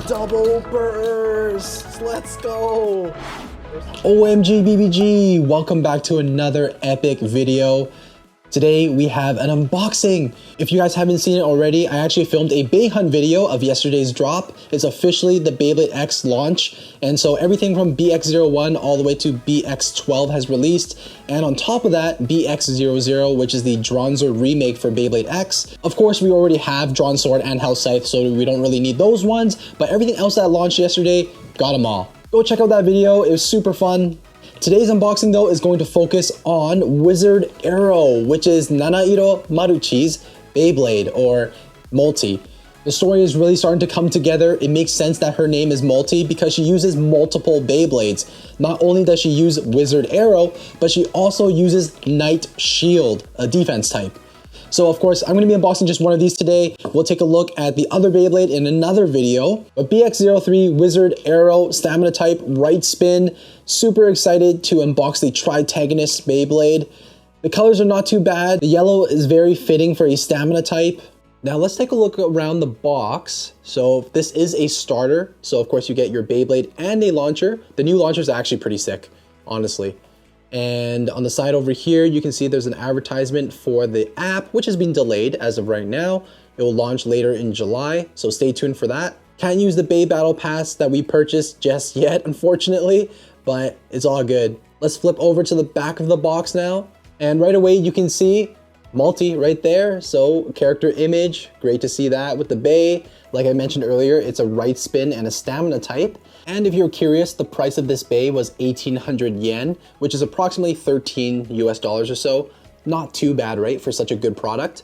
Double burst! Let's go! OMG BBG! Welcome back to another epic video. Today we have an unboxing. If you guys haven't seen it already, I actually filmed a Bey hunt video of yesterday's drop. It's officially the Beyblade X launch, and so everything from BX01 all the way to BX12 has released, and on top of that, BX00, which is the Dransword remake for Beyblade X. Of course, we already have Dransword and Hells Scythe, so we don't really need those ones, but everything else that launched yesterday, got them all. Go check out that video, it was super fun. Today's unboxing though is going to focus on Wizard Arrow, which is Nanairo Maruchi's Beyblade, or Multi. The story is really starting to come together. It makes sense that her name is Multi because she uses multiple Beyblades. Not only does she use Wizard Arrow, but she also uses Knight Shield, a defense type. So of course, I'm going to be unboxing just one of these today. We'll take a look at the other Beyblade in another video. But BX03 Wizard Arrow Stamina type right spin. Super excited to unbox the Tritagonist Beyblade. The colors are not too bad. The yellow is very fitting for a Stamina type. Now let's take a look around the box. So this is a starter. So of course you get your Beyblade and a launcher. The new launcher is actually pretty sick, honestly. And on the side over here, you can see there's an advertisement for the app, which has been delayed as of right now. It will launch later in July, so stay tuned for that. Can't use the Bey Battle Pass that we purchased just yet, unfortunately, but it's all good. Let's flip over to the back of the box now. And right away, you can see Multi right there. So character image, great to see that with the Bey. Like I mentioned earlier, it's a right spin and a Stamina type. And if you're curious, the price of this Bey was 1,800 yen, which is approximately 13 US dollars or so. Not too bad, right, for such a good product.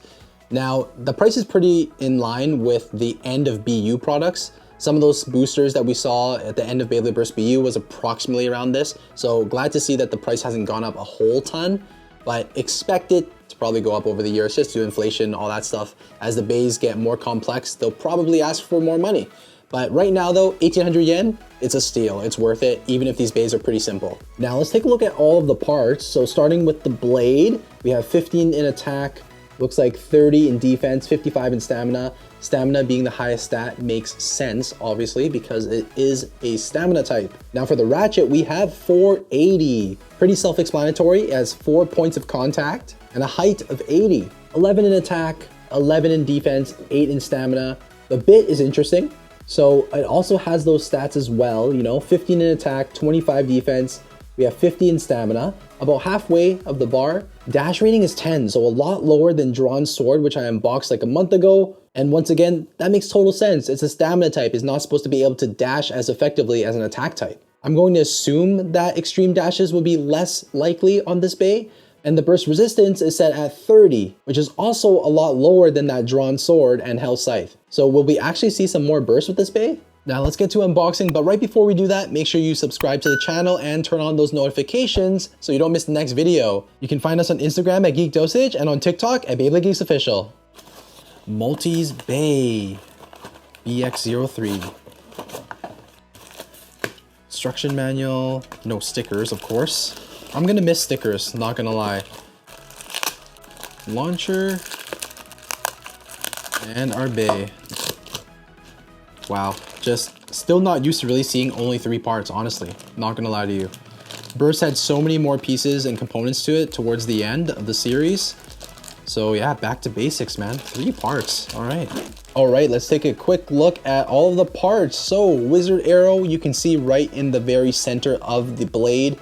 Now, the price is pretty in line with the end of BU products. Some of those boosters that we saw at the end of Beyblade Burst BU was approximately around this. So glad to see that the price hasn't gone up a whole ton, but expect it to probably go up over the years just due to inflation, all that stuff. As the Beys get more complex, they'll probably ask for more money. But right now though, 1,800 yen, it's a steal. It's worth it, even if these Beys are pretty simple. Now let's take a look at all of the parts. So starting with the blade, we have 15 in attack, looks like 30 in defense, 55 in stamina. Stamina being the highest stat makes sense, obviously, because it is a stamina type. Now for the ratchet, we have 480. Pretty self-explanatory. It has 4 points of contact and a height of 80. 11 in attack, 11 in defense, 8 in stamina. The bit is interesting. So it also has those stats as well, you know, 15 in attack, 25 defense, we have 50 in stamina, about halfway of the bar. Dash rating is 10, so a lot lower than Dransword, which I unboxed like a month ago. And once again, that makes total sense. It's a stamina type, it's not supposed to be able to dash as effectively as an attack type. I'm going to assume that Xtreme Dashes will be less likely on this Bey. And the burst resistance is set at 30, which is also a lot lower than that Dransword and Hells Scythe. So will we actually see some more bursts with this Bey? Now let's get to unboxing, but right before we do that, make sure you subscribe to the channel and turn on those notifications so you don't miss the next video. You can find us on Instagram at Geek Dosage and on TikTok at BeybladeGeeks Official. Multi's Bey BX03. Instruction manual, no stickers, of course. I'm gonna miss stickers, not gonna lie. Launcher and our Bey. Wow, just still not used to really seeing only 3 parts, honestly. Not gonna lie to you. Burst had so many more pieces and components to it towards the end of the series. So yeah, back to basics, man. 3 parts, all right. All right, let's take a quick look at all of the parts. So Wizard Arrow, you can see right in the very center of the blade.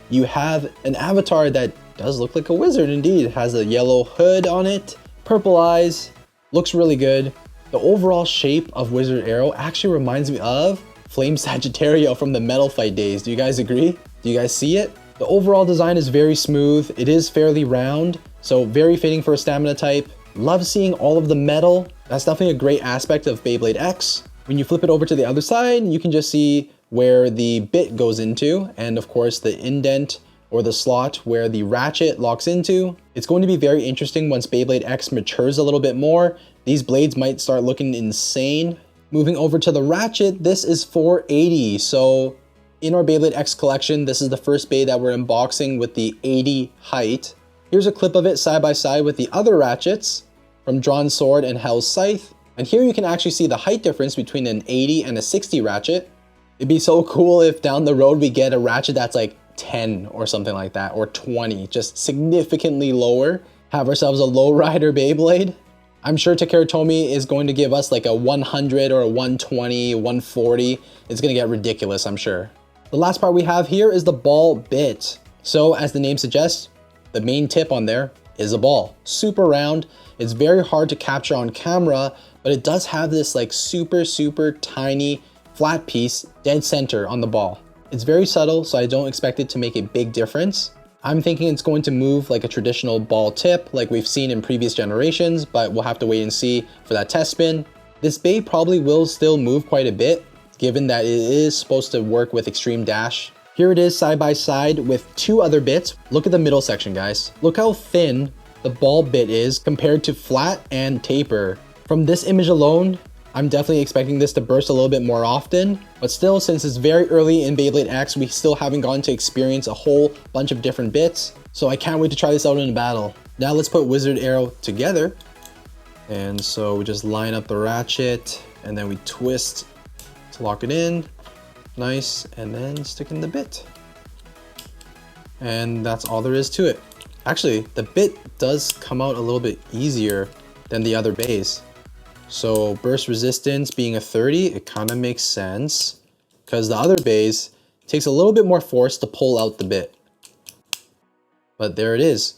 You have an avatar that does look like a wizard indeed. It has a yellow hood on it, purple eyes, looks really good. The overall shape of Wizard Arrow actually reminds me of Flame Sagittario from the Metal Fight days. Do you guys agree? Do you guys see it? The overall design is very smooth. It is fairly round, so very fitting for a stamina type. Love seeing all of the metal. That's definitely a great aspect of Beyblade X. When you flip it over to the other side, you can just see where the bit goes into, and of course the indent or the slot where the ratchet locks into. It's going to be very interesting once Beyblade X matures a little bit more. These blades might start looking insane. Moving over to the ratchet, this is 480. So in our Beyblade X collection, this is the first Bey that we're unboxing with the 80 height. Here's a clip of it side by side with the other ratchets from Dransword and Hells Scythe. And here you can actually see the height difference between an 80 and a 60 ratchet. It'd be so cool if down the road we get a ratchet that's like 10 or something like that, or 20, just significantly lower. Have ourselves a lowrider Beyblade. I'm sure Takara Tomy is going to give us like a 100 or a 120, 140. It's gonna get ridiculous, I'm sure. The last part we have here is the ball bit. So as the name suggests, the main tip on there is a ball. Super round. It's very hard to capture on camera, but it does have this like super tiny flat piece dead center on the ball. It's very subtle, so I don't expect it to make a big difference. I'm thinking it's going to move like a traditional ball tip like we've seen in previous generations, but we'll have to wait and see for that test spin. This Bey probably will still move quite a bit, given that it is supposed to work with Xtreme Dash. Here it is side by side with two other bits. Look at the middle section, guys. Look how thin the ball bit is compared to flat and taper. From this image alone, I'm definitely expecting this to burst a little bit more often, but still, since it's very early in Beyblade X, we still haven't gotten to experience a whole bunch of different bits, so I can't wait to try this out in a battle. Now let's put Wizard Arrow together. And so we just line up the ratchet, and then we twist to lock it in. Nice, and then stick in the bit. And that's all there is to it. Actually, the bit does come out a little bit easier than the other Beys. So burst resistance being a 30, it kind of makes sense, because the other Beys takes a little bit more force to pull out the bit. But there it is.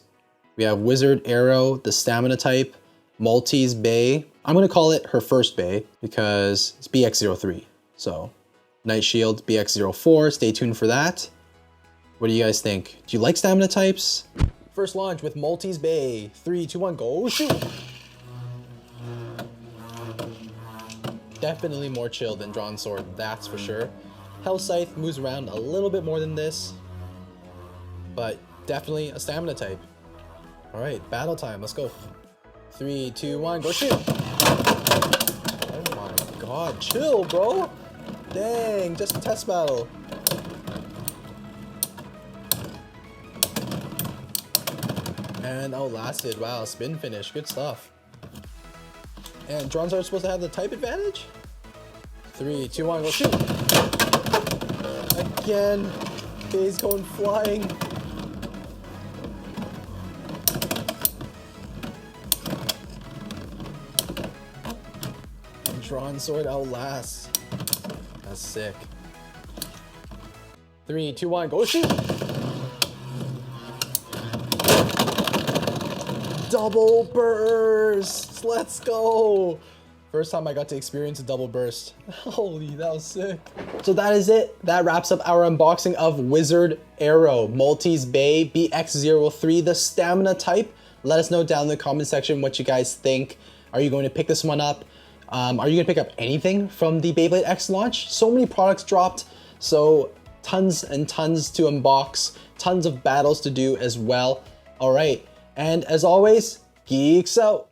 We have Wizard Arrow, the stamina type, Maltese Bey. I'm going to call it her first Bey because it's BX03. So Night Shield BX04, stay tuned for that. What do you guys think? Do you like stamina types? First launch with Maltese Bey. 3, 2, 1, go shoot! Definitely more chill than Dransword, that's for sure. Hells Scythe moves around a little bit more than this, but definitely a stamina type. All right, battle time, let's go. 3, 2, 1, go shoot! Oh my god, chill, bro! Dang, just a test battle. And outlasted, wow, spin finish, good stuff. And Dransword's supposed to have the type advantage? 3, 2, 1, go shoot! Again, Bey's going flying. And Dransword outlasts. That's sick. 3, 2, 1, go shoot! Double burst! Let's go! First time I got to experience a double burst. Holy, that was sick. So that is it. That wraps up our unboxing of Wizard Arrow Maltese Bey BX03, the stamina type. Let us know down in the comment section what you guys think. Are you going to pick this one up? Are you going to pick up anything from the Beyblade X launch? So many products dropped, so tons and tons to unbox, tons of battles to do as well. All right. And as always, geeks out.